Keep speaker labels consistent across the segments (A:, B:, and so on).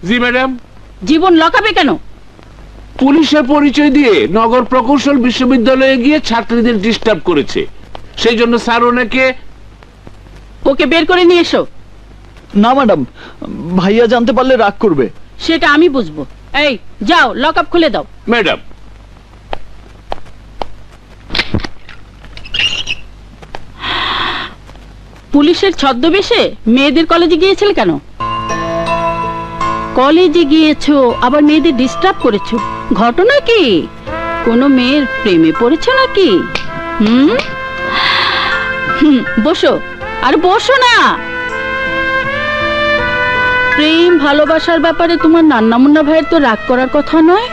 A: জি madam.
B: জীবন লকাবে কেন?
A: পুলিশের পরিচয় দিয়ে নগর প্রকৌশল বিশ্ববিদ্যালয়ে গিয়ে ছাত্রীদের ডিস্টার্ব করেছে, সেই জন্য স্যার ওনাকে।
B: ওকে বের করে নিয়ে এসো।
C: না ম্যাডাম, ভাইয়া জানতে পারলে রাগ করবে।
B: সেটা আমি বুঝবো। এই যাও, লক আপ খুলে দাও।
A: ম্যাডাম,
B: পুলিশের ছদ্মবেশে মেয়েদের কলেজে গিয়েছিলে কেন? কলেজে গিয়েছো আবার মেয়েদের ডিস্টার্ব করেছো, ঘটনা কি? কোনো মেয়ের প্রেমে পড়েছো নাকি? বসো। আর বসো না। প্রেম ভালোবাসার ব্যাপারে তোমার নান্না মুন্না ভাইয়ের তো রাগ করার কথা নয়।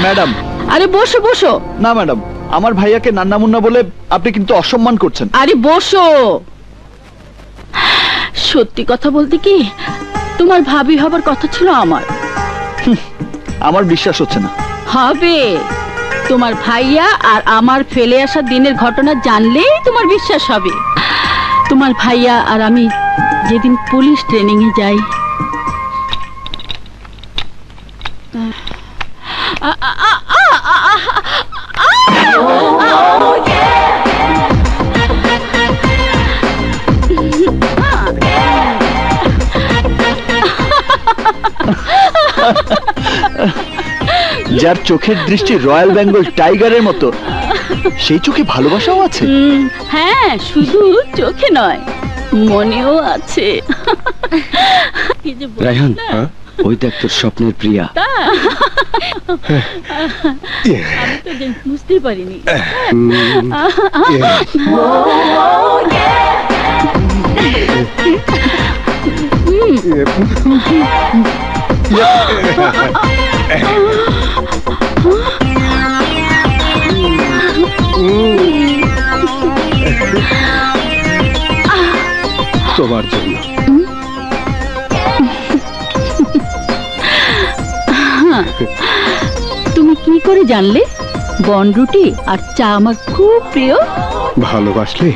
C: ম্যাডাম,
B: আরে বসো বসো।
C: না ম্যাডাম, আমার ভাইয়াকে নান্না মুন্না বলে আপনি কিন্তু অসম্মান করছেন।
B: আরে বসো। সত্যি কথা বলতে কি, তোমার ভাবি হবার কথা ছিল আমার।
C: আমার বিশ্বাস হচ্ছে না।
B: হবে। তোমার ভাইয়া আর আমার ফেলে আসা দিনের ঘটনা জানলেই তোমার বিশ্বাস হবে। তোমার ভাইয়া আর আমি যেদিন পুলিশ ট্রেনিং এ যাই,
C: যার চোখের দৃষ্টি রয়্যাল বেঙ্গল টাইগারের মতো, সেই চোখে ভালোবাসাও আছে।
B: হ্যাঁ, শুধু চোখে নয়, মনেও আছে।
D: রায়হান, ওই দেখ তোর স্বপ্নের প্রিয়া।
B: আমি তো বুঝতেই পারিনি।
D: তোমার জন্য।
B: তুমি কি করে জানলে বনরুটি আর চা আমার খুব প্রিয়?
D: ভালোবাসলে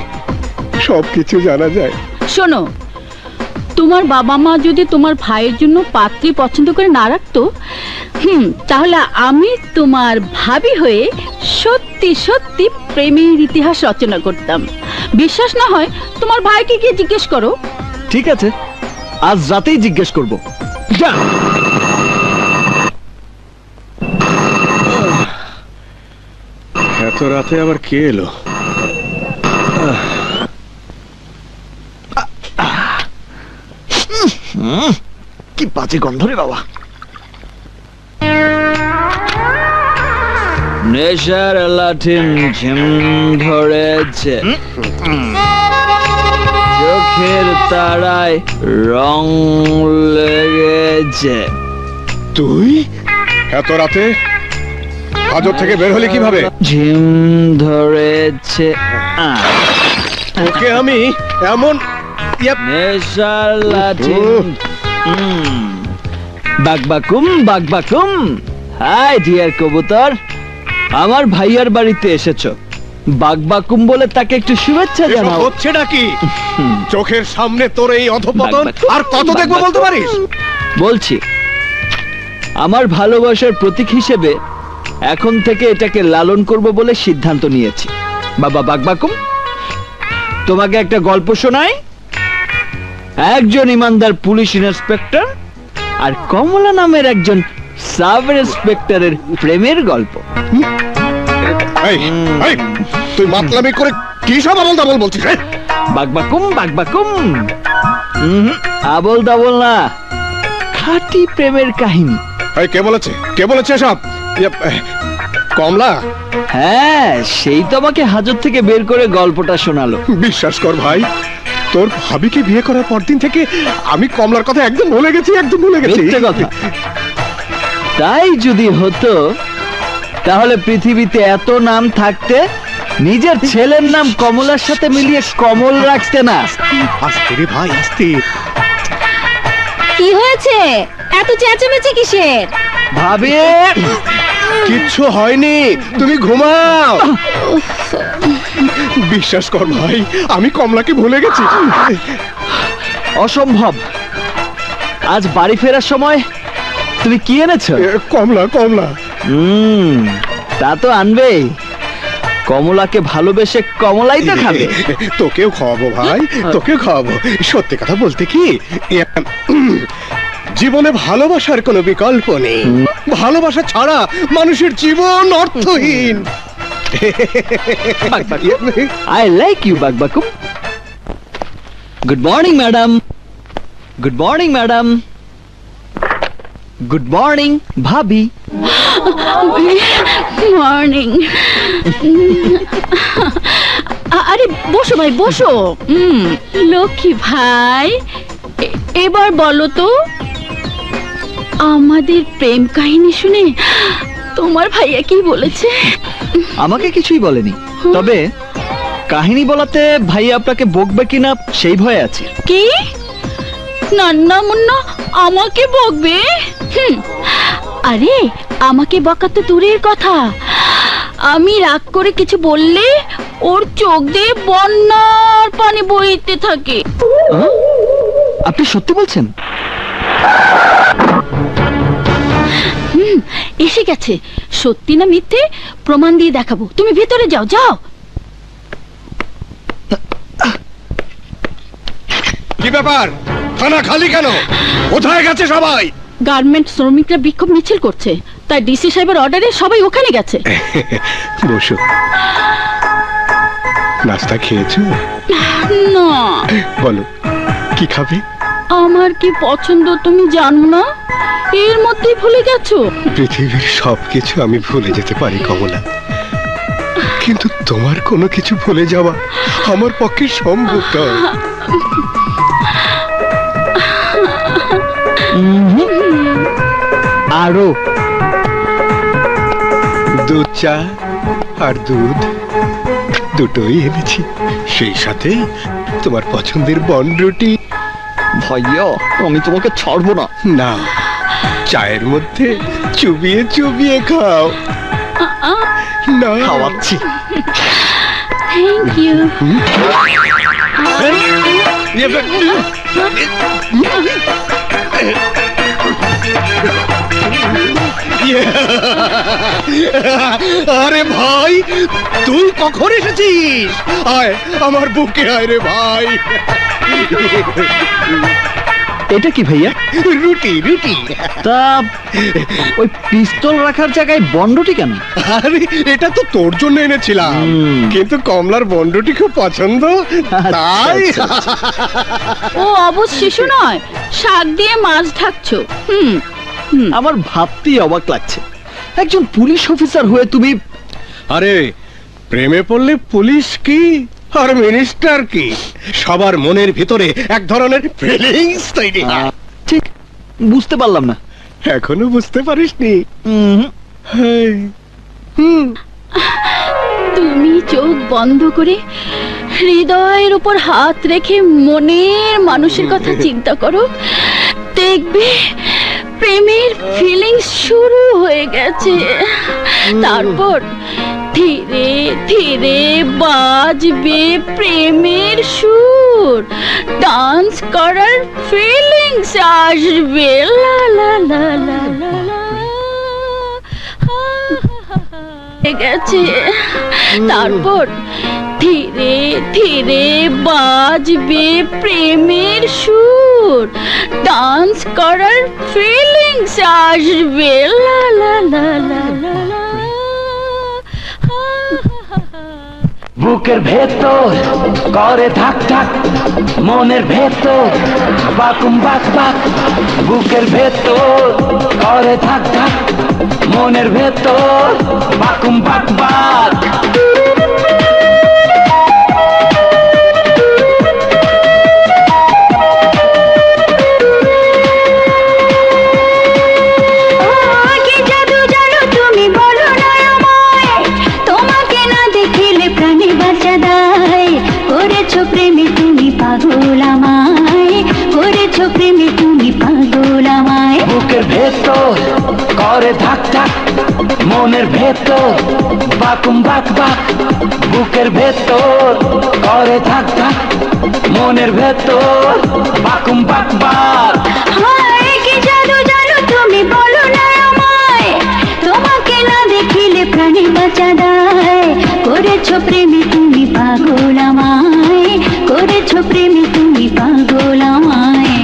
D: সবকিছু জানা যায়।
B: শোনো, তোমার বাবা মা যদি তোমার ভাইয়ের জন্য পাত্রী পছন্দ করে না রাখতো, তাহলে আমি তোমার ভাবি হয়ে সত্যি সত্যি প্রেমের ইতিহাস রচনা করতাম। বিশ্বাস না হয় তোমার ভাইকে গিয়ে জিজ্ঞেস করো।
C: ঠিক আছে, আজ রাতেই জিজ্ঞেস করব। যা।
D: এত রাতে আবার কে এলো?
C: কি বাজে গন্ধ রে বাবা। নেশার লাঠিম ঝিম ধরেছে, চোখের তারায় রং লেগেছে।
D: তুই এত রাতে হাজত থেকে বের হলি কিভাবে?
C: ঝিম ধরেছে।
D: ওকে আমি এমন
C: নেশার লাঠিম। বাগবাকুম বাগবাকুম। হাই ডিয়ার কবুতর, আমার ভাইয়ার বাড়িতে এসেছো, বাগবাকুম বলে তাকে একটু শুভেচ্ছা জানাও।
D: হচ্ছে নাকি? চোখের সামনে তোর এই অধপতন আর কত দেখবো বলতে পারিস?
C: বলছি, আমার ভালোবাসার প্রতীক হিসেবে এখন থেকে এটাকে লালন করব বলে সিদ্ধান্ত নিয়েছি। বাবা বাগবাকুম, তোমাকে একটা গল্প শোনাই। একজন ইমানদার পুলিশ ইন্সপেক্টর আর কমলা নামের একজন সাব ইন্সপেক্টরের প্রেমের গল্প।
D: তুই মাতলামি করে কি সব আবল তাবল বলছিস?
C: বাগবাকুম বাগবাকুম। আবল তাবল না, খাঁটি প্রেমের কাহিনী।
D: কে বলেছে? কে বলেছে সব? কমলা?
C: হ্যাঁ, সেই তো আমাকে হাজত থেকে বের করে গল্পটা শোনালো।
D: বিশ্বাস কর ভাই, তোর ভাবিকে বিয়ে করার পর দিন থেকে আমি কমলার কথা একদম ভুলে গেছি, একদম ভুলে গেছি।
C: মিথ্যে কথা। তাই যদি হতো তাহলে পৃথিবীতে এত নাম থাকতে নিজের ছেলের নাম কমলার সাথে মিলিয়ে কমল রাখতে না।
D: আস্তে রে ভাই, আস্তে।
E: কি হয়েছে? এত চেঁচামেচি কিসের?
C: ভাবি,
D: কিচ্ছু হয়নি, তুমি ঘুমাও। বিশ্বাস কর ভাই, আমি কমলাকে ভুলে গেছি।
C: অসম্ভব। আজ বাড়ি ফেরার সময় তুমি কি এনেছো?
D: কমলা কমলা।
C: তা তো আনবেই, কমলাকে ভালোবেসে কমলাই তো খাবে।
D: তোকেও খাওয়াবো ভাই, তোকেও খাওয়াবো। সত্যি কথা বলতে কি, জীবনে ভালোবাসার কোনো বিকল্প নেই। ভালোবাসা ছাড়া মানুষের জীবন অর্থহীন।
C: I like you, বাকবাকুম। Good morning madam. Good morning madam. Good morning ভাবি।
B: মর্নিং। আরে বসো ভাই, বসো। লক্ষ্মী ভাই, এবার বলো তো, আমাদের প্রেম কাহিনী শুনে তোমার ভাইয়া কি বলেছে?
C: আমাকে কিছুই বলেনি, তবে কাহিনী বলাতে ভাইয়া আপনাকে বকবে কিনা সেই ভয়ে আছে।
B: কি? নান্না মুন্না আমাকে বকবে? আরে আমাকে বকা তো দূরের কথা, আমি রাগ করে কিছু বললে ওর চোখ দিয়ে বন্যার পানি বইতে থাকে।
C: আপনি সত্যি বলছেন?
B: এসে গেছে। সত্যি না মিথ্যে প্রমাণ দিয়ে দেখাবো। তুমি ভিতরে যাও, যাও।
D: কি ব্যাপার, থানা খালি কেন? কোথায় গেছে সবাই?
B: গার্মেন্ট শ্রমিকরা বিক্ষোভ মিছিল করছে, তাই ডিসি সাহেবের অর্ডারে সবাই ওখানে গেছে।
D: বসো। নাস্তা খেয়েছো?
B: না।
D: বলো কি খাবে?
B: আমার কি পছন্দ তুমি জানো না? এর মধ্যেই ভুলে গেছো?
D: পৃথিবীর সবকিছু আমি ভুলে যেতে পারি কমলা, কিন্তু তোমার কোনো কিছু ভুলে যাওয়া আমার পক্ষে সম্ভব নয়।
C: আরো
D: দুধ চা আর দুধ দুটোই এনেছি, সেই সাথে তোমার পছন্দের বনরুটি।
C: ভাইয়া আমি তোমাকে ছাড়বো না।
D: না, চায়ের মধ্যে চুবিয়ে চুবিয়ে খাও না।
C: খাওয়াচ্ছি।
B: Thank you.
D: আরে ভাই, তুই কখন এসেছিস? আয় আমার বুকে আয় রে ভাই।
C: এটা কি ভাইয়া?
D: রুটি রুটি।
C: তা ওই পিস্তল রাখার জায়গায় বনরুটি কেন?
D: আরে এটা তো তোর জন্য এনেছিলাম, কিন্তু কমলার বনরুটি খুব পছন্দ, তাই।
B: ও অবশ্য শিশু নয়, শাক দিয়ে মাছ ঢাকছো।
C: আমার ভাবতেই অবাক লাগছে, একজন পুলিশ অফিসার হয়ে তুমি।
D: আরে প্রেমে পড়লে পুলিশ কি আর মিনিস্টার কি, সবার মনের ভিতরে এক ধরনের ফিলিংস তৈরি হয়।
C: ঠিক বুঝতে পারলাম না।
D: এখনো বুঝতে পারিসনি?
B: তুমি চোখ বন্ধ করে হৃদয়ের উপর হাত রেখে মনের মানুষের কথা চিন্তা করো, দেখবে প্রেমের ফিলিংস শুরু হয়ে গেছে। তারপর ধীরে ধীরে বাজবে প্রেমের সুর, ডান্স করার ফিলিংস আসবে। লা লা লা লা লা লা গেছে। তারপর ধীরে ধীরে বাজবে প্রেমের সুর, ডান্স করার ফিলিংস আসবে। লা লা লা লা লা লা।
F: বুকের ভেতর করে ধাক ধাক, মনের ভেতর বাকুম বাক বাক। বুকের ভেতর করে ধাক ধাক, মনের ভেতর বাকুম বাক বাক। বুকের ভেতর করে ধাক ধাক, মনের ভেতর বাকুম বাক বাক। বুকের ভেতর করে ধাক ধাক, মনের ভেতর বাকুম বাক বাক।
E: কি জাদু জানো তুমি বলো
B: প্রেমে তুমি পাগল আমায়, করেছো প্রেমে তুমি পাগল আমায়।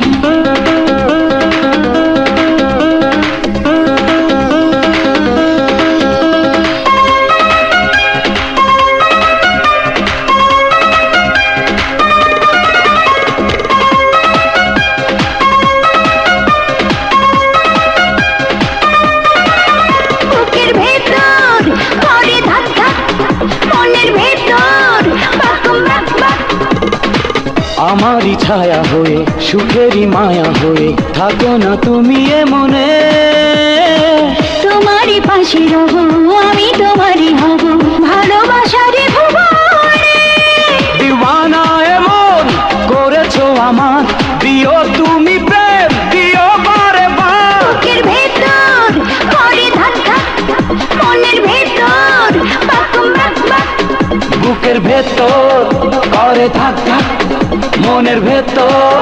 F: আমারই ছায়া হয়ে সুখেরই মায়া হয়ে থাকো না তুমি এ মনে,
B: তোমারই পাশে রব আমি তোমারই হব ভালোবাসারে ভুবনে।
F: দিওয়ানা এমন করেছো আমার, দিও তুমি প্রেম দিও বারে বার।
B: বুকের ভেতর করে ধাক ধাক, মনের ভেতর বাকুম বাক বাক।
F: বুকের ভেতর করে ধাক ধাক, মনের ভেতর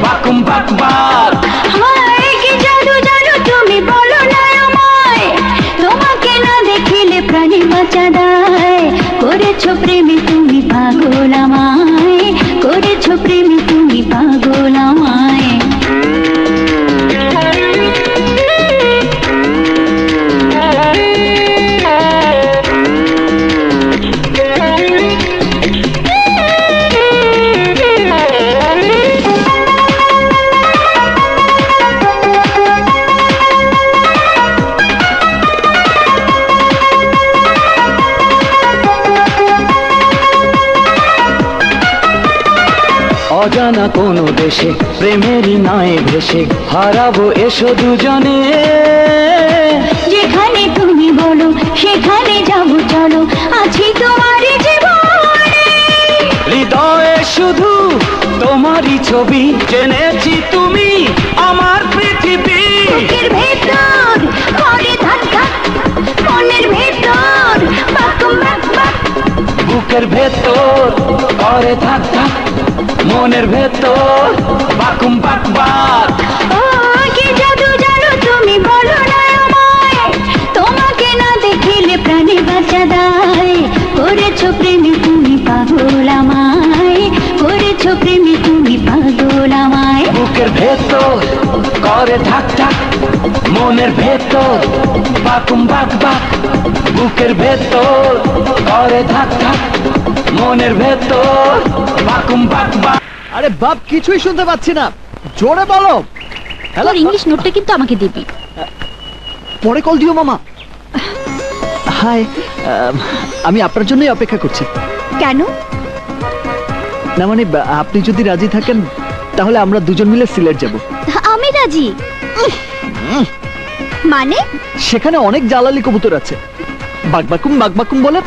F: বাকুম বাক বাক।
B: হায় কি জাদু জাদু তুমি বলো না আমায়, তোমাকে না দেখিলে প্রাণে বাঁচা দায়। করেছো প্রেমে তুমি পাগল আমায়, করেছো প্রেমে তুমি পাগল আমায়।
F: অজানা কোনো দেশে প্রেমেরই নায়ে ভেসে হারাবো এসো দুজনে।
B: যেখানে তুমি বলো সেখানে যাবো চলো, আছি তোমারই জীবনে।
F: হৃদয়ে শুধু তোমারই ছবি, জেনেছি তুমি আমার পৃথিবী।
B: বুকের ভেতর করে ধাক ধাক, মনের ভেতর বাকুম বাক বাক।
F: বুকের ভেতর করে থাক থাক, মনের ভেতর বাকুম বাক বাক।
B: ও কি জাদু জানো তুমি বলো না আমায়, তোমাকে না দেখিলে প্রাণে বাঁচা দায়। করেছো প্রেমে তুমি পাগল আমায়, করেছো প্রেমে তুমি পাগল আমায়।
F: বুকের ভেতর করে থাক থাক, মনের ভেতর বাকুম বাক বাক। বুকের ভেতর করে থাক থাক, মনের ভেতর বাকুম বাক বাক।
C: আরে বাপ, কিছুই শুনতে পাচ্ছি না, জোরে বলো। হ্যালো,
E: তোর ইংলিশ নোটটা কিন্তু আমাকে দিবি।
C: পরে কল দিও মামা। হাই, আমি আপনার জন্যই অপেক্ষা করছি।
E: কেন?
C: না মানে আপনি যদি রাজি থাকেন তাহলে আমরা দুজন মিলে সিলেট যাব।
E: আমি রাজি। মানে?
C: সেখানে অনেক জালালি কবুতর আছে, বাকবাকুম বলে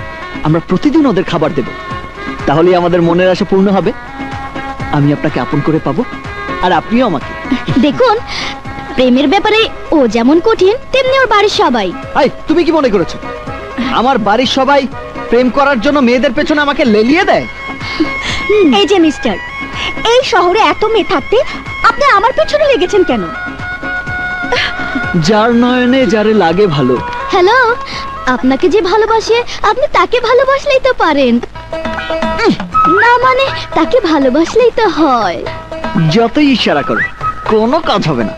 C: আমরা প্রতিদিন ওদের খাবার দেব। তাহলেই আমাদের মনের আশা পূর্ণ হবে। আমি আপনাকে আপন করে পাবো আর আপনিও আমাকে।
E: দেখুন, প্রেমের ব্যাপারে ও যেমন কঠিন তেমনি ওর বাড়ির সবাই।
C: আই, তুমি কি মনে করেছো আমার বাড়ির সবাই প্রেম করার জন্য মেয়েদের পেছনে আমাকে লেলিয়ে দেয়?
E: এই যে মিস্টার, এই শহরে এত মেয়ে থাকতে আপনি আমার পেছনে লেগেছেন কেন?
C: যার নয়নে যারে লাগে ভালো।
E: হ্যালো, আপনাকে যে ভালোবাসে আপনি তাকে ভালোবাসলেই তো পারেন। না মানে তাকে ভালোবাসলেই তো হয়।
C: যতই ইশারা করো কোনো কাজ হবে না।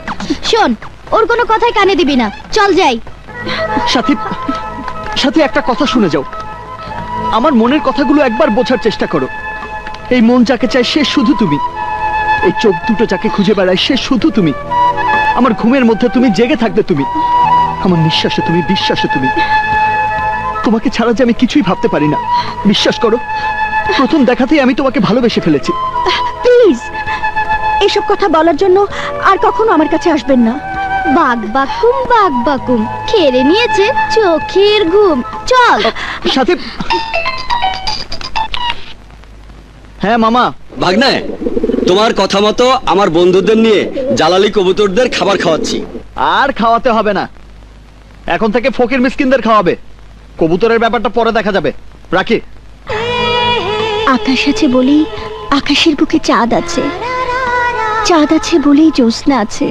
E: শোন, ওর কোনো কথাই কানে দিবি না, চল যাই।
C: সাথী, সাথী একটা কথা শুনে যাও। আমার মনের কথাগুলো একবার বোঝার চেষ্টা করো। এই মন যাকে চায় সে শুধু তুমি, এই চোখ দুটো যাকে খুঁজে বেড়ায় সে শুধু তুমি, আমার ঘুমের মধ্যে তুমি জেগে থাকবে তুমি, আমার নিঃশ্বাসে তুমি, বিশ্বাসে তুমি। তোমাকে ছাড়া যে আমি কিছুই ভাবতে পারি না। বিশ্বাস করো, প্রথম দেখাতেই আমি তোমাকে ভালোবেসে ফেলেছি।
E: প্লিজ এসব কথা বলার জন্য আর কখনো আমার কাছে আসবেন না। বাক বাকুম খেয়ে নিয়েছে চোখের ঘুম। চল।
C: সাথে হ্যাঁ মামা।
G: ভাগ্নে, তোমার কথা মতো আমার বন্ধুদের নিয়ে জালালি কবুতরদের খাবার খাওয়াচ্ছি।
C: আর খাওয়াতে হবে না, এখন থেকে ফকির মিসকিনদের খাওয়াবে। কবুতরের ব্যাপারটা পরে দেখা যাবে, রাখি।
E: আকাশ আছে বলেই আকাশের বুকে চাঁদ আছে, চাঁদ আছে বলেই জ্যোৎস্না আছে,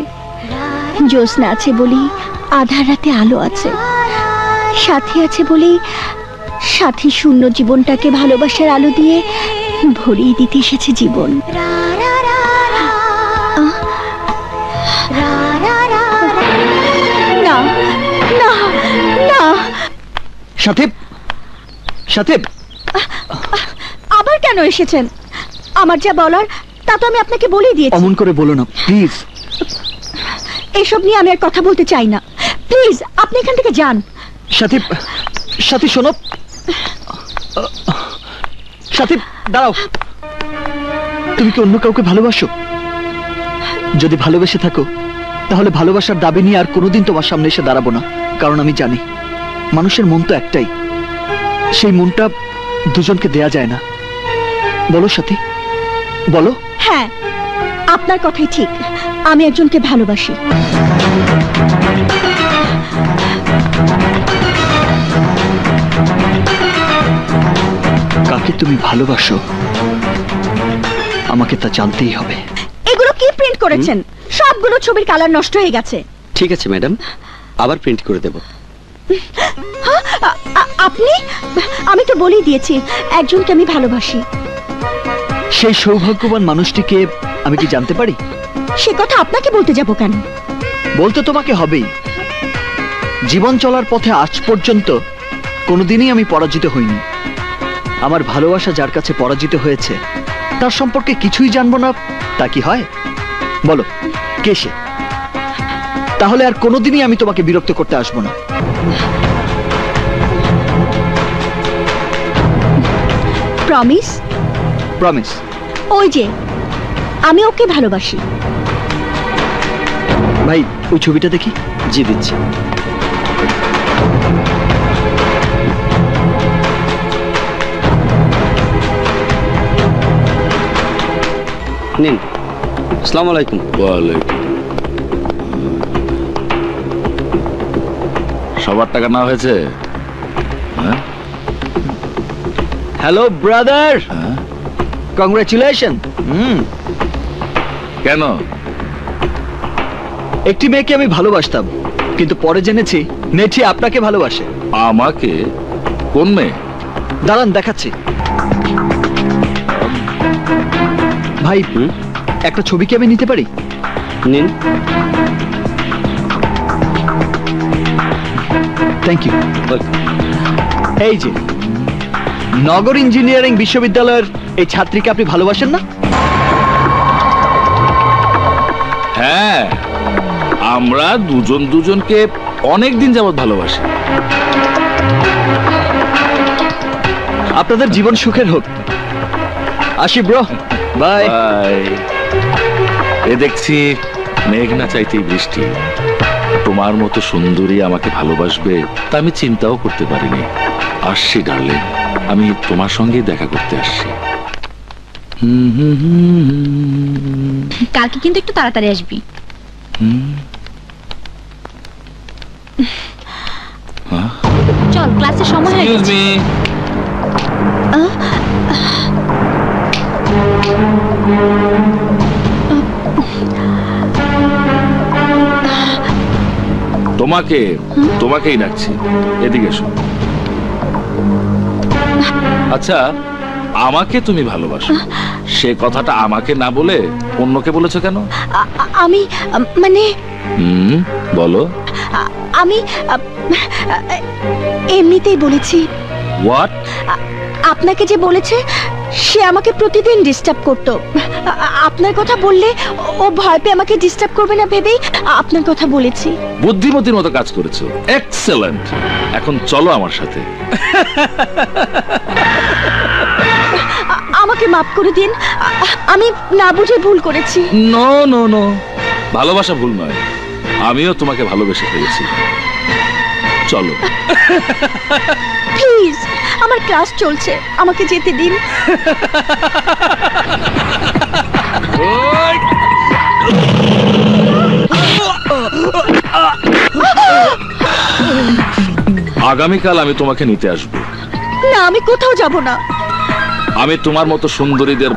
E: জ্যোৎস্না আছে বলেই আধার রাতে আলো আছে, সাথী আছে বলেই সাথী শূন্য জীবনটাকে ভালোবাসার আলো দিয়ে ভরিয়ে দিতে এসেছে জীবন। না না না,
C: সাথে সাথে
E: আবার কেন এসেছেন? আমার যা বলার তা তো আমি আপনাকে বলেই দিয়েছি।
C: অমন করে বলো না প্লিজ।
E: এসব নিয়ে আমি আর কথা বলতে চাই না, প্লিজ আপনি এখান থেকে যান।
C: সাথে সাথে শোনো, সাথে দাঁড়াও। তুমি কি অন্য কাউকে ভালোবাসো? যদি ভালোবেসে থাকো তাহলে ভালোবাসার দাবি নিয়ে আর কোনোদিন তোমার সামনে এসে দাঁড়াবো না, কারণ আমি জানি মানুষের মন তো একটাই, সেই মনটা দুজনকে দেয়া যায় না। বলো সাথী, বলো।
E: হ্যাঁ, আপনার কথাই ঠিক, আমি একজনকে ভালোবাসি।
C: কাকে তুমি ভালোবাসো আমাকে তা জানতেই হবে।
E: এগুলো কি প্রিন্ট করেছেন? সবগুলো ছবির কালার নষ্ট হয়ে গেছে।
G: ঠিক আছে ম্যাডাম, আবার প্রিন্ট করে দেব।
E: আপনি? আমি তো বলেই দিয়েছি একজনকে আমি ভালোবাসি।
C: সেই সৌভাগ্যবান মানুষটিকে আমি কি জানতে পারি?
E: সে কথা আপনাকে বলতে যাব কেন?
C: বলতে তোমাকে হবেই। জীবন চলার পথে আজ পর্যন্ত কোনোদিনই আমি পরাজিত হইনি। আমার ভালোবাসা যার কাছে পরাজিত হয়েছে তার সম্পর্কে কিছুই জানবো না, তা কি হয়? বলো কে সে? তাহলে আর কোনোদিনই আমি তোমাকে বিরক্ত করতে আসবো না।
E: প্রমিস?
C: প্রমিস।
E: ওই যে আমি ওকে ভালোবাসি।
C: ভাই ওই ছবিটা দেখি।
G: জি দিচ্ছি। নিন। আসসালামু আলাইকুম।
A: ওয়ালাইকুম। সবার টাকা নেওয়া হয়েছে? হ্যাঁ?
C: হ্যালো ব্রাদার,
A: হ্যাঁ?
C: কংগ্রাচুলেশন।
A: কেন?
C: একটি মেয়েকে আমি ভালোবাসতাম, কিন্তু পরে জেনেছি মেয়েটি আপনাকে ভালোবাসে।
A: আমাকে? কোন মেয়ে?
C: দাঁড়ান দেখাচ্ছি। ভাই একটা ছবি কি আমি নিতে পারি?
G: নিন।
C: Thank you. এই যে নগর ইঞ্জিনিয়ারিং বিশ্ববিদ্যালয়ের এই ছাত্রীকে আপনি ভালোবাসেন না?
A: হ্যাঁ, আমরা দুজন দুজনকে অনেক দিন যাবৎ ভালোবাসি।
C: আপনাদের জীবন সুখের হোক। আসি ব্রো, বাই।
A: বাই। এ দেখছি মেঘ না চাইতেই বৃষ্টি। তোমার মতো সুন্দরী আমাকে ভালোবাসবে তা আমি চিন্তাও করতে পারিনি। আসছি ডার্লিং, আমি তোমার সঙ্গেই দেখা করতে আসছি।
B: কালকে কিন্তু একটু তাড়াতাড়ি আসবি। চল, ক্লাসের সময় হয়ে
A: এক্সকিউজ
B: গেছে।
A: মি। তোমাকেই ডাকছি, এদিকে এসো। আচ্ছা, আমাকে তুমি ভালোবাসো, সে কথাটা আমাকে না বলে অন্যকে বলেছো কেন?
E: আমি মানে
A: বলো।
E: আমি এমনিতেই বলেছি।
A: হোয়াট?
E: আপনাকে যে বলেছে সে আমাকে প্রতিদিন ডিস্টার্ব করতো। আপনার কথা বললে ও ভয় পেয়ে আমাকে ডিস্টার্ব করবে না ভেবেই আপনার কথা বলেছি।
A: বুদ্ধিমতীর মতো কাজ করেছো, এক্সেলেন্ট। এখন চলো আমার সাথে।
E: আমাকে মাফ করে দিন, আমি না বুঝে ভুল করেছি।
A: নো নো নো, ভালোবাসা ভুল নয়, আমিও তোমাকে ভালোবেসে ফেলেছি। চলো।
E: প্লিজ, আমার ক্লাস চলছে, আমাকে যেতে দিন।
A: আগামীকাল আমি তোমাকে নিতে আসবো।
E: না, আমি কোথাও যাব না।
A: আমি তোমার মতো সুন্দরীদের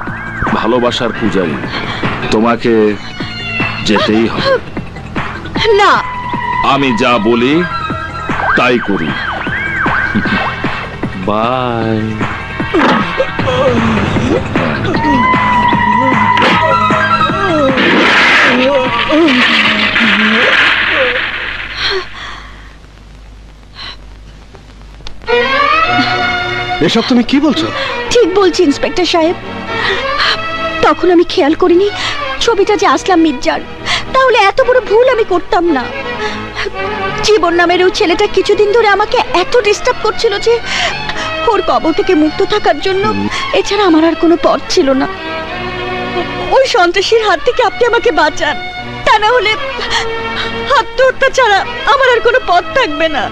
A: ভালোবাসার পূজারী, তোমাকে যেতেই হবে। বাই।
D: এসব তুমি কি বলছো?
E: ঠিক বলছি ইন্সপেক্টর সাহেব। তখন আমি খেয়াল করিনি ছবিটা যে আসলাম মির্জার। তাহলে এত বড় ভুল আমি করতাম না। জীবন নামের ওই ছেলেটা কিছুদিন ধরে আমাকে এত ডিস্টার্ব করছিল যে ওর কবল থেকে মুক্ত থাকার জন্য এছাড়া আমার আর কোনো পথ ছিল না। ওই সন্ত্রাসীর হাত থেকে আপনি আমাকে বাঁচান, তা না হলে আত্মহত্যা ছাড়া আমার আর কোনো পথ থাকবে না।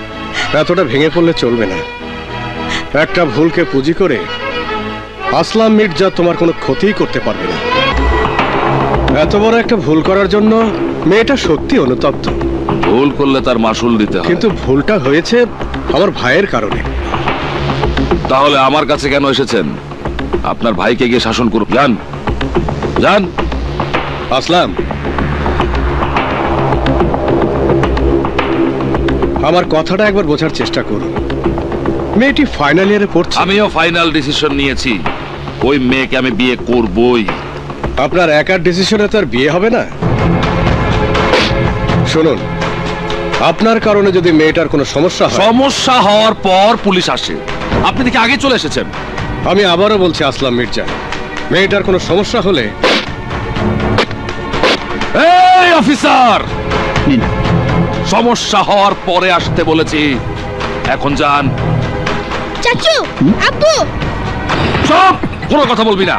D: এতটা ভেঙে পড়লে চলবে না। একটা ভুলকে পুঁজি করে আসলাম মির্জা তোমার কোনো ক্ষতিই করতে পারবে না। এত বড় একটা ভুল করার জন্য মেয়েটা সত্যি অনুতপ্ত।
A: ভুল করলে তার মাসুল দিতে হয়।
D: কিন্তু ভুলটা হয়েছে আমার ভাইয়ের কারণে।
A: তাহলে আমার কাছে কেন এসেছেন? আপনার ভাইকে গিয়ে শাসন করুন। যান যান।
D: আসলাম, আমার কথাটা একবার বোঝার চেষ্টা করুন। মেয়েটি ফাইনাল ইয়ারে পড়ছে।
A: আমিও ফাইনাল ডিসিশন নিয়েছি, ওই মেয়েকে আমি বিয়ে করবই।
D: আপনার একার ডিসিশনে তার বিয়ে হবে না। শুনুন, আপনার কারণে যদি মেয়েটার কোনো সমস্যা হয়।
A: সমস্যা হওয়ার পর পুলিশ আসে, আপনি দেখে আগে চলে এসেছেন।
D: আমি আবারও বলছি আসলাম মির্জা, মেয়েটার কোনো সমস্যা হলে।
A: এই অফিসার, সমস্যা হওয়ার পরে আসতে বলেছি। এখন যান।
E: চাচু, আব্বু,
A: সব কোনো কথা বলবি না।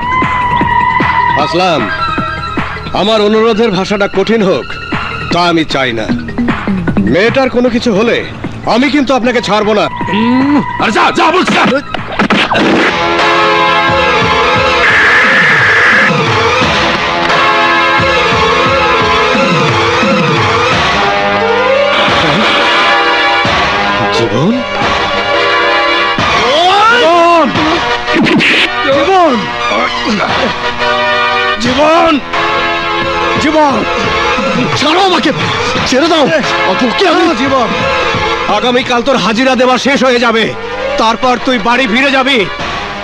D: আসলাম, আমার অনুরোধের ভাষাটা কঠিন হোক তা আমি চাই না। মেয়েটার কোনো কিছু হলে আমি কিন্তু আপনাকে ছাড়বো না।
A: আরে যা যা বলছি।
D: জীবন, জীবন, জীবন, জীবন, ছাড়ো আমাকে, ছেড়ে দাও। জীবন, আগামীকাল তোর হাজিরা দেওয়া শেষ হয়ে যাবে, তারপর তুই বাড়ি ফিরে যাবি।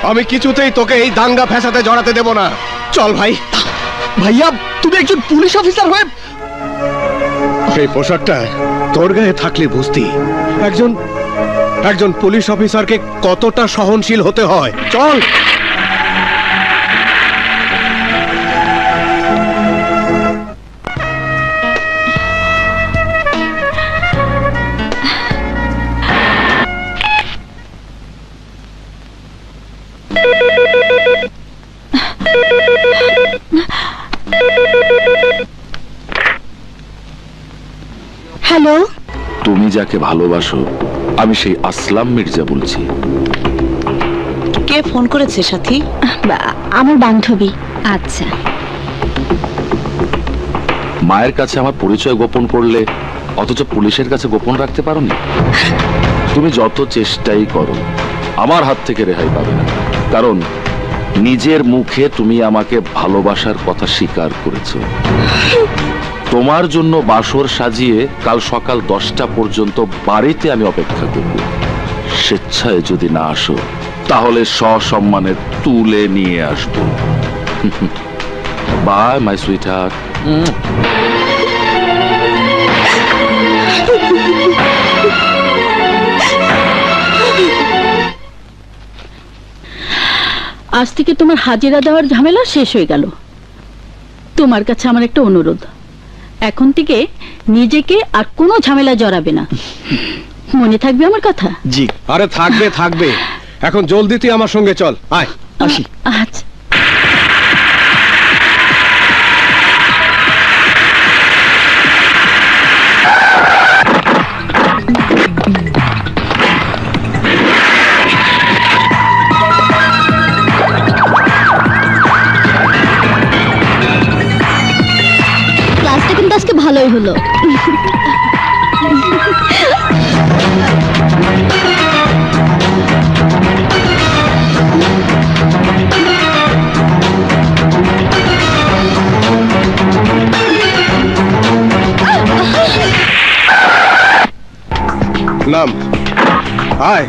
D: আমি কিছুতেই তোকে এই দাঙ্গা ফ্যাসাদে জড়াতে দেব না। চল ভাই। ভাইয়া, তুমি একজন পুলিশ অফিসার হয়ে এই পোশাকটা তোর গায়ে থাকলে বুঝতি একজন পুলিশ অফিসারকে কতটা সহনশীল হতে হয়। চল।
E: হ্যালো।
A: তুমি যাকে ভালোবাসো আমি সেই আসলাম মির্জা বলছি।
H: কে ফোন করেছে সাথী?
E: আমার বান্ধবী।
B: আচ্ছা,
A: মায়ের কাছে আমার পরিচয় গোপন করলে অথচ পুলিশের কাছে গোপন রাখতে পারো না। তুমি যত চেষ্টাই করো আমার হাত থেকে রেহাই পাবে না, কারণ নিজের মুখে তুমি আমাকে ভালোবাসার কথা স্বীকার করেছো। তোমার জন্য বাসর সাজিয়ে কাল সকাল 10টা পর্যন্ত বাড়িতে আমি অপেক্ষা করব। স্বেচ্ছায় যদি না আসো তাহলে সসম্মানে তুলে নিয়ে আসবো। Bye my sweetheart.
B: আজ থেকে তোমার হাজিরা দেওয়ার ঝামেলা শেষ হয়ে গেল। তোমার কাছে আমার একটা অনুরোধ, এখন থেকে নিজেকে আর কোনো ঝামেলা জড়াবে না। মনে থাকবে আমার কথা?
C: জি।
D: আরে থাকবে থাকবে। এখন জলদি তুই আমার সঙ্গে চল, আয়।
C: আসি।
B: আচ্ছা।
E: ক্লাসটা কিন্তু আজকে ভালোই হলো।
D: নাম, আয়।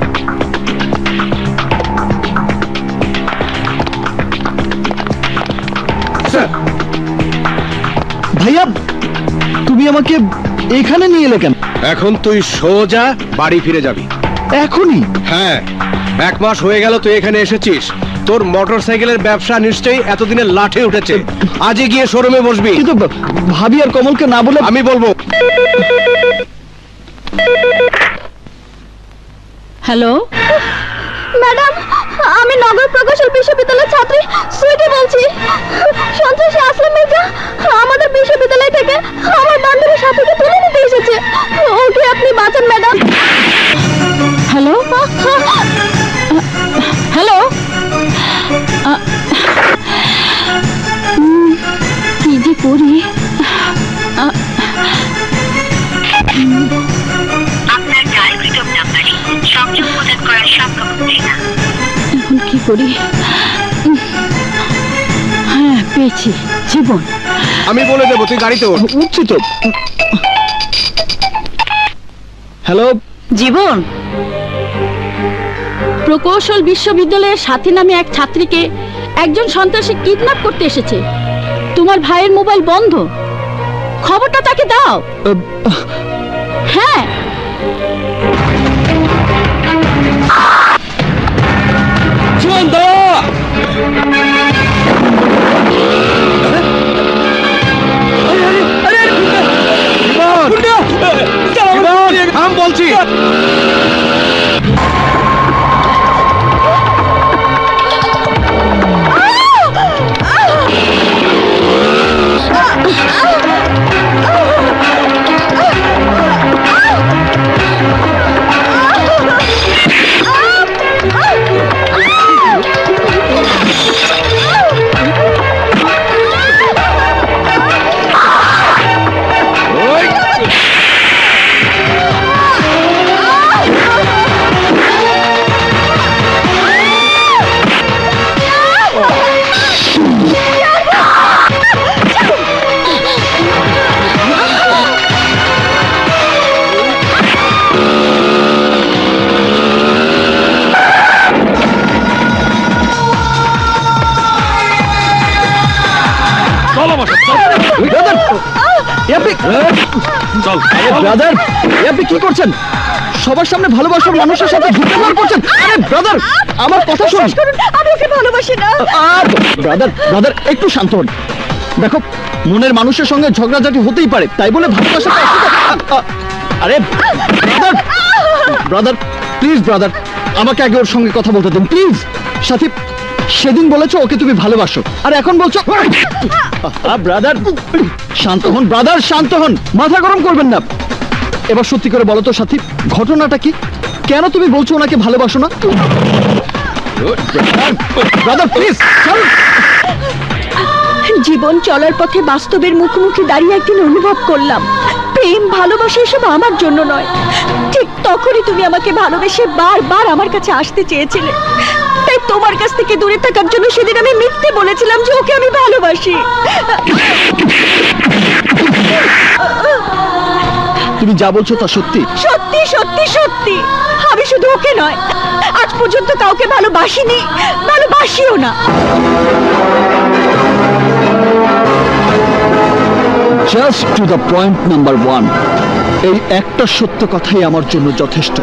C: ভাইয়া তুমি আমাকে এখানে নিয়ে এলে কেন?
D: এখন তুই সোজা বাড়ি ফিরে যাবি।
C: এখনই?
D: হ্যাঁ, 1 মাস হয়ে গেল তুই এখানে এসেছিস। তোর মোটরসাইকেলের ব্যবসা নিশ্চয়ই এতদিনে লাঠে উঠেছে। আজই গিয়ে শোরুমে বসবি।
C: কিন্তু ভাবি আর কমলকে না বলে
D: আমি বলবো।
B: হ্যালো
E: ম্যাডাম, আমি নগর প্রকৌশল বিশ্ববিদ্যালয়ের ছাত্রী সুইটি বলছি। সন্ত্রাসী আসলাম মির্জা আমাদের বিশ্ববিদ্যালয় থেকে আমার বান্ধবীর সাথীকে তুলে নিতে এসেছে। ওকে আপনি বাঁচান ম্যাডাম।
B: হ্যালো হ্যালো কি যে করি?
I: আপনার ডায়ালকৃত নাম্বারে সংযোগ প্রদান করা সম্ভব হচ্ছে না।
B: এখন কি করি? হ্যাঁ, পেয়েছি। জীবন,
D: আমি বলে দেবো, তুই গাড়িতে ওঠ।
C: উঠছি তো। হ্যালো
H: জীবন,
B: প্রকৌশল বিশ্ববিদ্যালয়ের সাথী নামে এক ছাত্রীকে একজন সন্ত্রাসী কিডন্যাপ করতে এসেছে। তোমার ভাইয়ের মোবাইল বন্ধ, খবরটা তাকে দাও। হ্যাঁ,
D: থাম বলছি।
C: ব্রাদার, আপনি কি করছেন? সবার সামনে ভালোবাসার মানুষের সাথে ঝুঁকে পড়ছেন। আরে ব্রাদার, আমার কথা শুনুন।
E: আমি ওকে ভালোবাসি না।
C: ব্রাদার ব্রাদার একটু শান্ত হন। দেখো, মনের মানুষের সঙ্গে ঝগড়াঝাটি হতেই পারে, তাই বলে ভালোবাসা। আরে ব্রাদার ব্রাদার প্লিজ ব্রাদার, আমাকে আগে ওর সঙ্গে কথা বলতে দিন প্লিজ। সাথী, সেদিন বলেছো ওকে তুমি ভালোবাসো, আর এখন বলছো। ব্রাদার শান্ত হন, ব্রাদার শান্ত হন, মাথা গরম করবেন না। এবার সত্যি করে বলো তো সাথী, ঘটনাটা কি? কেন তুমি বলছো ওনাকে ভালোবাসো না? Brother please.
E: জীবন চলার পথে বাস্তবের মুখোমুখি দাঁড়িয়ে একদিন অনুভব করলাম, প্রেম ভালোবাসা এসব আমার জন্য নয়। ঠিক তখনই তুমি আমাকে ভালোবেসে বারবার আমার কাছে আসতে চেয়েছিলে। তাই তোমার কাছ থেকে দূরে থাকার জন্য সেদিন আমি মিথ্যে বলেছিলাম যে ওকে আমি ভালোবাসি।
C: তুমি যা বলছো তা সত্যি?
E: সত্যি সত্যি সত্যি। আমি শুধু ওকে নয়, আজ পর্যন্ত কাউকে ভালোবাসিনি, ভালোবাসিও না।
C: Just to the point number 1, এই একটা সত্য কথাই আমার জন্য যথেষ্ট।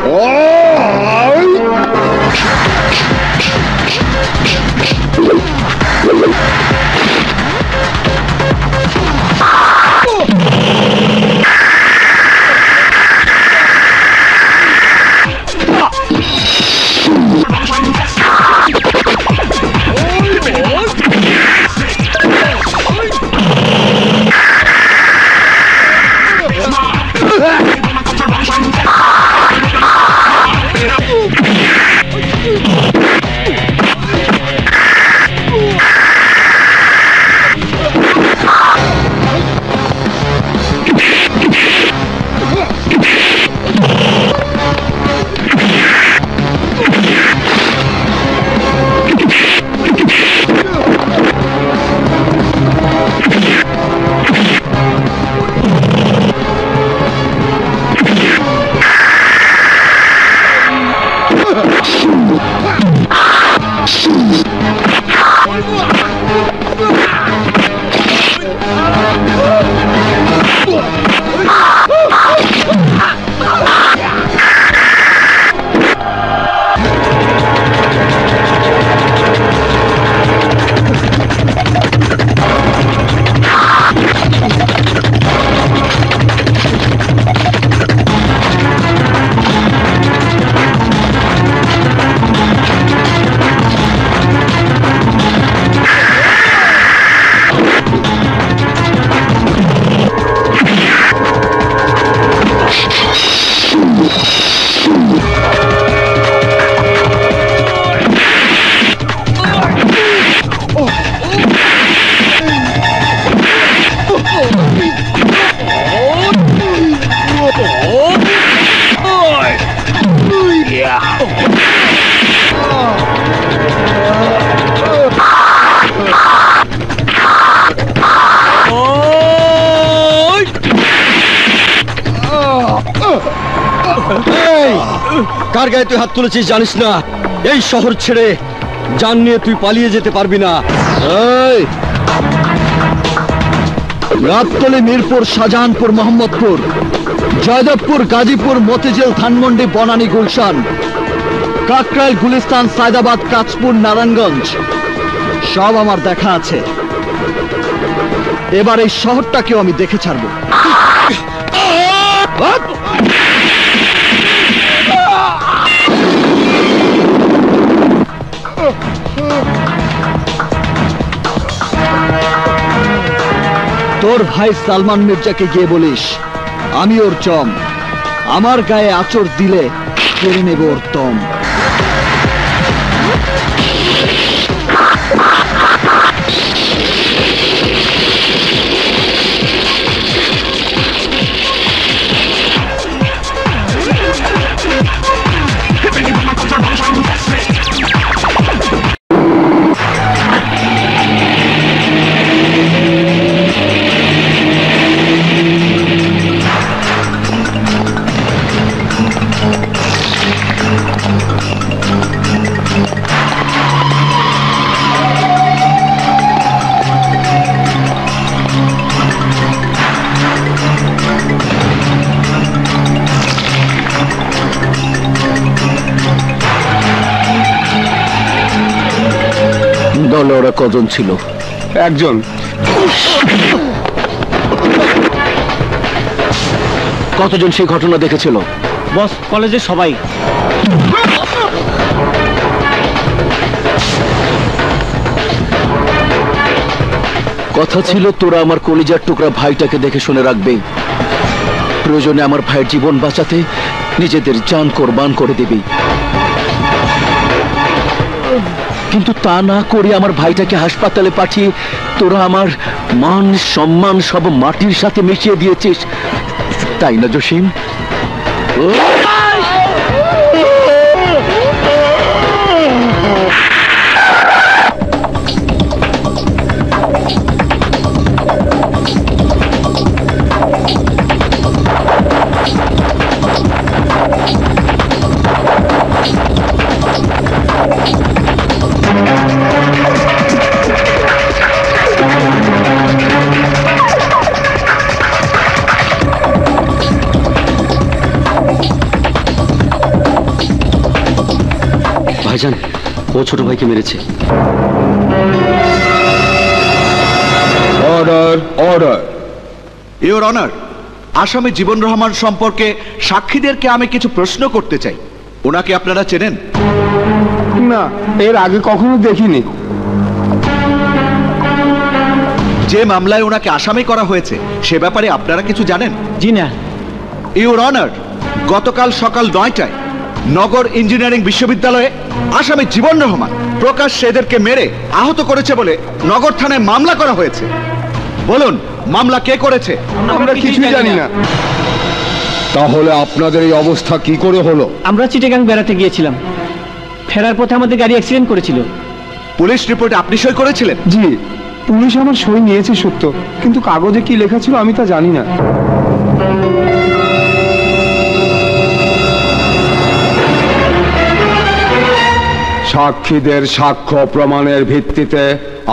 G: কার গায়ে তুই হাত তুলেছিস জানিস না? এই শহর ছেড়ে জান নিয়ে তুই পালিয়ে যেতে পারবি না।
C: রাততলি, মিরপুর, শাহজাহানপুর, মোহাম্মদপুর, জয়দেবপুর, গাজীপুর, মতিঝিল, ধানমন্ডি, বনানী, গুলশান, কাকরাইল, গুলিস্তান, সায়দাবাদ, কাঁচপুর, নারায়ণগঞ্জ সব আমার দেখা আছে। এবার এই শহরটাকেও আমি দেখে ছাড়বো। তোর ভাই সালমান মির্জাকে গিয়ে বলিস আমি ওর চম, আমার গায়ে আঁচড় দিলে কেড়ে নেব ওর তম।
A: দলে ওরা কজন ছিল?
D: একজন।
A: কতজন সেই ঘটনা দেখেছিল?
C: বস, কলেজের সবাই।
A: কথা ছিল তোরা আমার কলিজার টুকরা ভাইটাকে দেখে শুনে রাখবে, প্রয়োজনে আমার ভাইয়ের জীবন বাঁচাতে নিজেদের জান কোরবান করে দিবি। কিন্তু তা না করে আমার ভাইটাকে হাসপাতালে পাঠিয়ে তোরা আমার মান সম্মান সব মাটির সাথে মিশিয়ে দিয়েছিস, তাই না জসিম?
G: ভাইজান, ও ছোট ভাইকে মেরেছে।
D: Order, order.
J: ইওর অনার, আসামি জীবন রহমান সম্পর্কে সাক্ষীদেরকে আমি কিছু প্রশ্ন করতে চাই। ওনাকে আপনারা চেনেন?
D: না, এর আগে কখনো দেখিনি।
J: যে মামলায় ওনাকে আসামি করা হয়েছে সে ব্যাপারে আপনারা কিছু জানেন?
C: জি না।
J: ইওর অনার, গতকাল সকাল 9টায় নগর ইঞ্জিনিয়ারিং বিশ্ববিদ্যালয়ে আসামি জীবন রহমান প্রকাশ্যে এদেরকে মেরে আহত করেছে বলে নগর থানায় মামলা করা হয়েছে। বলুন, মামলা কে করেছে?
D: আমরা কিছুই জানি না। তাহলে আপনাদের এই অবস্থা কি করে হলো?
C: আমরা চিটাগাং বেড়াতে গিয়েছিলাম, ফেরার পথে আমাদের গাড়ি অ্যাক্সিডেন্ট করেছিল।
J: পুলিশ রিপোর্টে আপনি সই করেছিলেন?
D: জি, পুলিশ আমার সই নিয়েছে সত্য, কিন্তু কাগজে কি লেখা ছিল আমি তা জানি না। সাক্ষীদের সাক্ষ্য প্রমাণের ভিত্তিতে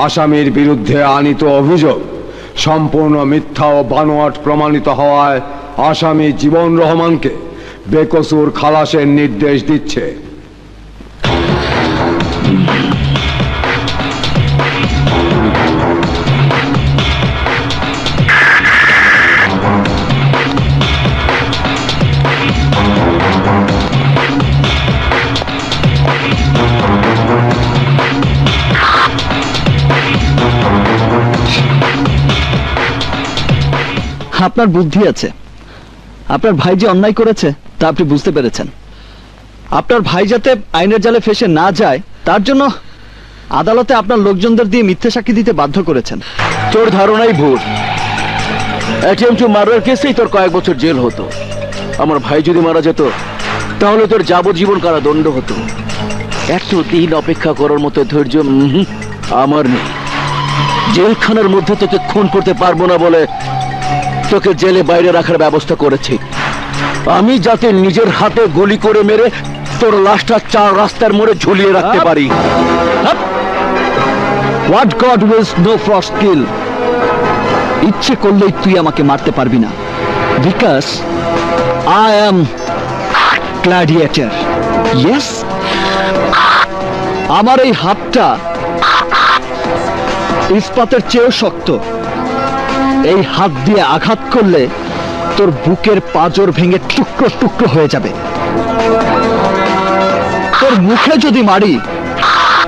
D: আসামির বিরুদ্ধে আনীত অভিযোগ সম্পূর্ণ মিথ্যা ও বানোয়াট প্রমাণিত হওয়ায় আসামি জীবন রহমানকে বেকসুর খালাসের নির্দেশ দিচ্ছে।
C: আপনার বুদ্ধি আছে, আপনার ভাই যে অন্যায় করেছে তা আপনি বুঝতে পেরেছেন। আপনার ভাই যাতে আইনের জালে ফেসে না যায় তার জন্য আদালতে আপনার লোকজনদের দিয়ে মিথ্যে সাক্ষী দিতে বাধ্য করেছেন।
A: তোর ধারণাই ভুল। অ্যাটেম্পট টু মার্ডার কেসেই তোর কয়েক বছর জেল হতো। আমার ভাই যদি মারা যেত তাহলে তোর যাবজ্জীবন কারাদণ্ড হতো। এত দিন অপেক্ষা করার মতো ধৈর্য আমার নেই। জেলখানার মধ্যে তোকে খুন করতে পারবো না বলে তোকে জেলে বাইরে রাখার ব্যবস্থা করেছি।
D: আমি যাতে নিজের হাতে গুলি করে মেরে তোর লাশটা 4 রাস্তার মোড়ে ঝুলিয়ে রাখতে পারি।
C: What God wills no frost kill. ইচ্ছে করলেই তুই আমাকে মারতে পারবি না, because I am gladiator. Yes, আমার এই হাতটা ইস্পাতের চেয়েও শক্ত। এই হাত দিয়ে আঘাত করলে তোর বুকের পাঁজর ভেঙে টুকরো টুকরো হয়ে যাবে। তোর মুখে যদি মারি,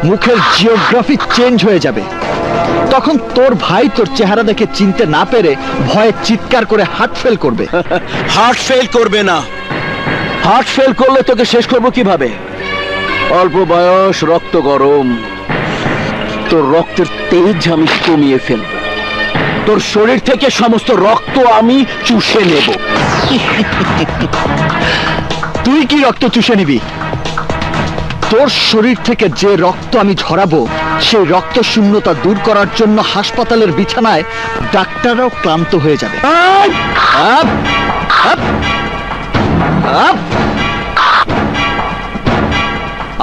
C: মুখের জিওগ্রাফি চেঞ্জ হয়ে যাবে। তখন তোর ভাই তোর চেহারা দেখে চিনতে না পেরে ভয়ে চিৎকার করে হার্ট ফেল করবে।
D: হার্ট ফেল করবে না। হার্ট ফেল করলে তোকে শেষ করবো কিভাবে? অল্প বয়স, রক্ত গরম, তোর রক্তের তেজ আমি কমিয়ে ফেলব। তোর শরীর থেকে সমস্ত রক্ত আমি চুষে নেব।
C: তুই কি রক্ত চুষে নিবি? তোর শরীর থেকে যে রক্ত আমি ঝরাবো, সেই রক্ত শূন্যতা দূর করার জন্য হাসপাতালের বিছানায় ডাক্তাররাও ক্লান্ত হয়ে যাবে।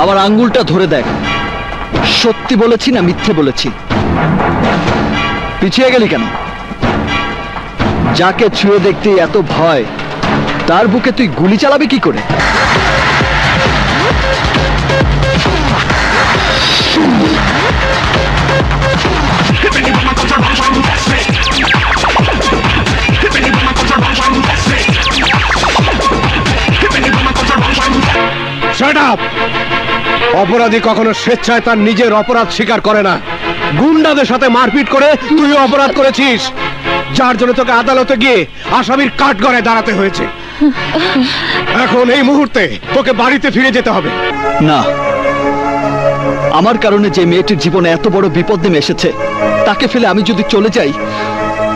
C: আমার আঙ্গুলটা ধরে দেখ, সত্যি বলেছি না মিথ্যে বলেছি? পিছিয়ে গেলি কেন? যাকে ছুঁয়ে দেখতে এত ভয়, তার বুকে তুই গুলি চালাবি কি করে?
D: Shut up! অপরাধী কখনো স্বেচ্ছায় তার নিজের অপরাধ স্বীকার করে না। গুন্ডাদের সাথে মারপিট করে তুই অপরাধ করেছিস, যার জন্য তোকে আদালতে গিয়ে আসামির কাঠগড়ায় দাঁড়াতে হয়েছে। এখন এই মুহূর্তে তোকে বাড়িতে ফিরে যেতে হবে।
C: না, আমার কারণে যে মেয়েটির জীবনে এত বড় বিপদ নেমে এসেছে, তাকে ফেলে আমি যদি চলে যাই,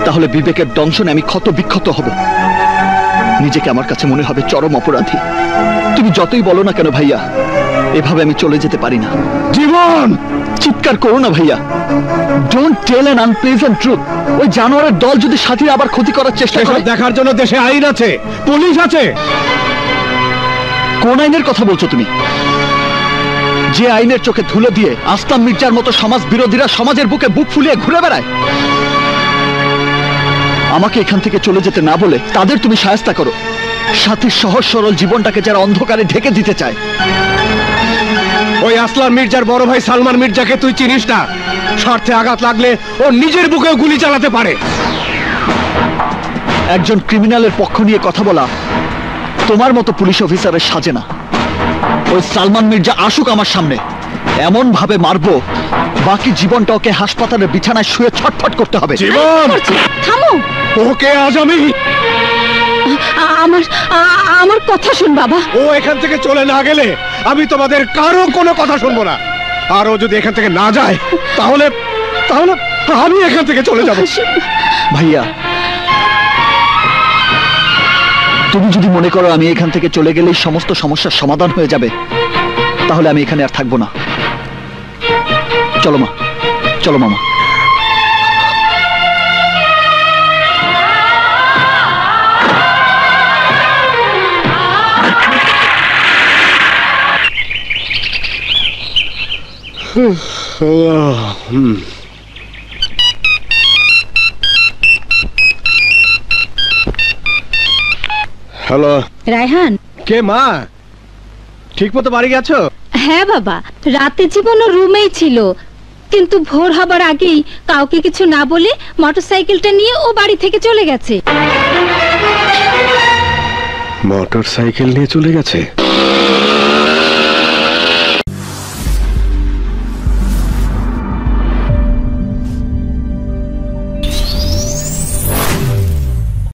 C: তাহলে বিবেকের দংশনে আমি ক্ষত বিক্ষত হব। নিজেকে আমার কাছে মনে হবে চরম অপরাধী। তুমি যতই বলো না কেন ভাইয়া, এভাবে আমি চলে যেতে পারি না।
D: জীবন!
C: চিৎকার করো না ভাইয়া। Don't tell an unpleasant truth. ওই জানোয়ারের দল যদি সাথীর আবার ক্ষতি করার চেষ্টা করে।
D: দেখার জন্য দেশে আইন আছে, পুলিশ আছে।
C: কোন আইনের কথা বলছো তুমি? যে আইনের চোখে ধুলো দিয়ে আসলাম মির্জার মতো সমাজ বিরোধীরা সমাজের বুকে বুক ফুলিয়ে ঘুরে বেড়ায়। আমাকে এখান থেকে চলে যেতে না বলে তাদের তুমি শায়েস্তা করো, সাথীর সহজ সরল জীবনটাকে যারা অন্ধকারে ঢেকে দিতে চায়।
D: ওই আসলাম মির্জার বড় ভাই সালমান মির্জাকে তুই চিনিস না। স্বার্থে আঘাত লাগলে ও নিজের বুকেও গুলি চালাতে পারে।
C: একজন ক্রিমিনালের পক্ষ নিয়ে কথা বলা তোমার মতো পুলিশ অফিসারের সাজে না। ওই সালমান মির্জা আসুক আমার সামনে, এমন ভাবে মারবো বাকি জীবনটা ওকে হাসপাতালের বিছানায় শুয়ে ছটফট করতে হবে।
D: জীবন!
B: থামো।
D: ওকে আজ আমি
B: আমার কথা শুন বাবা।
D: ও এখান থেকে চলে না গেলে আমি তোমাদের কারো কোনো কথা শুনবো না। আর ও যদি এখান থেকে না যায়, তাহলে তাহলে আমি এখান থেকে চলে যাব।
C: ভাইয়া, তুমি যদি মনে করো আমি এখান থেকে চলে গেলেই সমস্ত সমস্যার সমাধান হয়ে যাবে, তাহলে আমি এখানে আর থাকবো না। চলো মা, চলো মামা।
D: হ্যালো,
B: রায়হান।
D: কে মা? ঠিক মতো বাড়ি গেছো?
B: হ্যাঁ বাবা, রাতে জীবনও রুমেই ছিল, কিন্তু ভোর হবার আগেই কাউকে কিছু না বলে মোটরসাইকেলটা নিয়ে ও বাড়ি থেকে চলে গেছে।
D: মোটরসাইকেল নিয়ে চলে গেছে?